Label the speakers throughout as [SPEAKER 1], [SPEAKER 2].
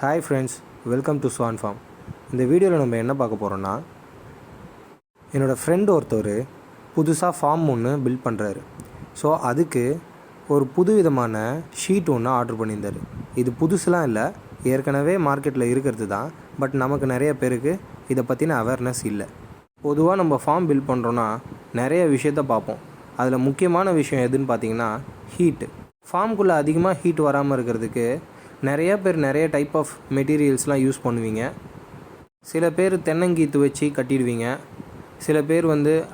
[SPEAKER 1] Hi friends, welcome to Swan Farm. இந்த வீடியோவில் நம்ம என்ன பார்க்க போகிறோன்னா, என்னோடய ஃப்ரெண்ட் ஒருத்தர் புதுசாக ஃபார்ம் ஒன்று பில்ட் பண்ணுறாரு. ஸோ அதுக்கு ஒரு புது விதமான ஷீட் ஒன்று ஆர்டர் பண்ணியிருந்தார். இது புதுசுலாம் இல்லை, ஏற்கனவே மார்க்கெட்டில் இருக்கிறது தான். பட் நமக்கு நிறைய பேருக்கு இதை பற்றின அவேர்னஸ் இல்லை. பொதுவாக நம்ம ஃபார்ம் பில்ட் பண்ணுறோன்னா நிறைய விஷயத்த பார்ப்போம். அதில் முக்கியமான விஷயம் எதுன்னு பார்த்தீங்கன்னா ஹீட்டு. ஃபார்முக்குள்ளே அதிகமாக ஹீட் வராமல் இருக்கிறதுக்கு நிறைய பேர் நிறைய டைப் ஆஃப் மெட்டீரியல்ஸ்லாம் யூஸ் பண்ணுவீங்க. சில பேர் தென்னங்கீத்து வச்சு கட்டிடுவீங்க. சில பேர்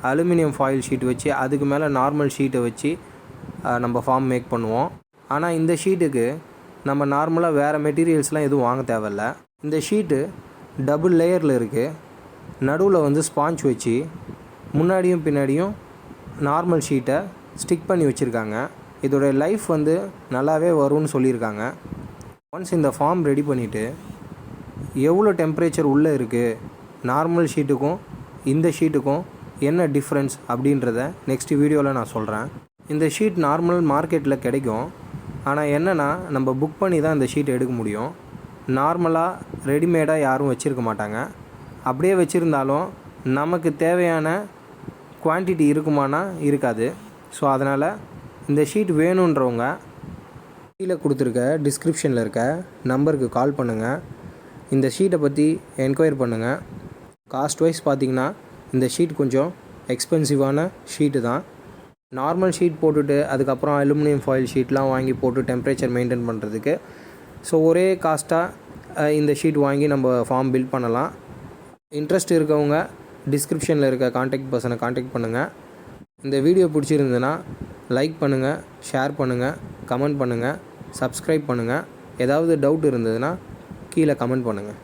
[SPEAKER 1] அலுமினியம் ஃபாயில் ஷீட் வச்சு அதுக்கு மேலே நார்மல் ஷீட்டை வச்சு நம்ம ஃபார்ம் மேக் பண்ணுவோம். ஆனால் இந்த ஷீட்டுக்கு நம்ம நார்மலாக வேறு மெட்டீரியல்ஸ்லாம் எதுவும் வாங்க தேவையில்ல. இந்த ஷீட்டு டபுள் லேயரில் இருக்குது. நடுவில் ஸ்பாஞ்ச் வச்சு முன்னாடியும் பின்னாடியும் நார்மல் ஷீட்டை ஸ்டிக் பண்ணி வச்சுருக்காங்க. இதோடைய லைஃப் நல்லாவே வரும்னு சொல்லியிருக்காங்க. ஒன்ஸ் இந்த ஃபார்ம் ரெடி பண்ணிவிட்டு எவ்வளோ டெம்பரேச்சர் உள்ளே இருக்குது, நார்மல் ஷீட்டுக்கும் இந்த ஷீட்டுக்கும் என்ன டிஃப்ரென்ஸ் அப்படின்றத நெக்ஸ்ட் வீடியோவில் நான் சொல்கிறேன். இந்த ஷீட் நார்மல் மார்க்கெட்டில் கிடைக்கும். ஆனால் என்னென்னா நம்ம புக் பண்ணி தான் இந்த ஷீட் எடுக்க முடியும். நார்மலாக ரெடிமேடாக யாரும் வச்சுருக்க மாட்டாங்க. அப்படியே வச்சுருந்தாலும் நமக்கு தேவையான குவான்டிட்டி இருக்குமானா இருக்காது. ஸோ அதனால் இந்த ஷீட் வேணுன்றவங்க கீழே கொடுத்துருக்க டிஸ்கிரிப்ஷனில் இருக்க நம்பருக்கு கால் பண்ணுங்கள். இந்த ஷீட்டை பற்றி என்கொயர் பண்ணுங்கள். காஸ்ட் வைஸ் பார்த்திங்கன்னா இந்த ஷீட் கொஞ்சம் எக்ஸ்பென்சிவான ஷீட்டு தான். நார்மல் ஷீட் போட்டுட்டு அதுக்கப்புறம் அலுமினியம் ஃபாயில் ஷீட்லாம் வாங்கி போட்டு டெம்பரேச்சர் மெயின்டைன் பண்ணுறதுக்கு ஸோ ஒரே காஸ்ட்டாக இந்த ஷீட் வாங்கி நம்ம ஃபார்ம் பில்ட் பண்ணலாம். இன்ட்ரெஸ்ட் இருக்கவங்க டிஸ்கிரிப்ஷனில் இருக்க கான்டாக்ட் பர்சனை கான்டாக்ட் பண்ணுங்கள். இந்த வீடியோ பிடிச்சிருந்ததுன்னா லைக் பண்ணுங்கள், ஷேர் பண்ணுங்கள், கமெண்ட் பண்ணுங்கள், சப்ஸ்கிரைப் பண்ணுங்கள். ஏதாவது டவுட் இருந்ததுன்னா கீழே கமெண்ட் பண்ணுங்கள்.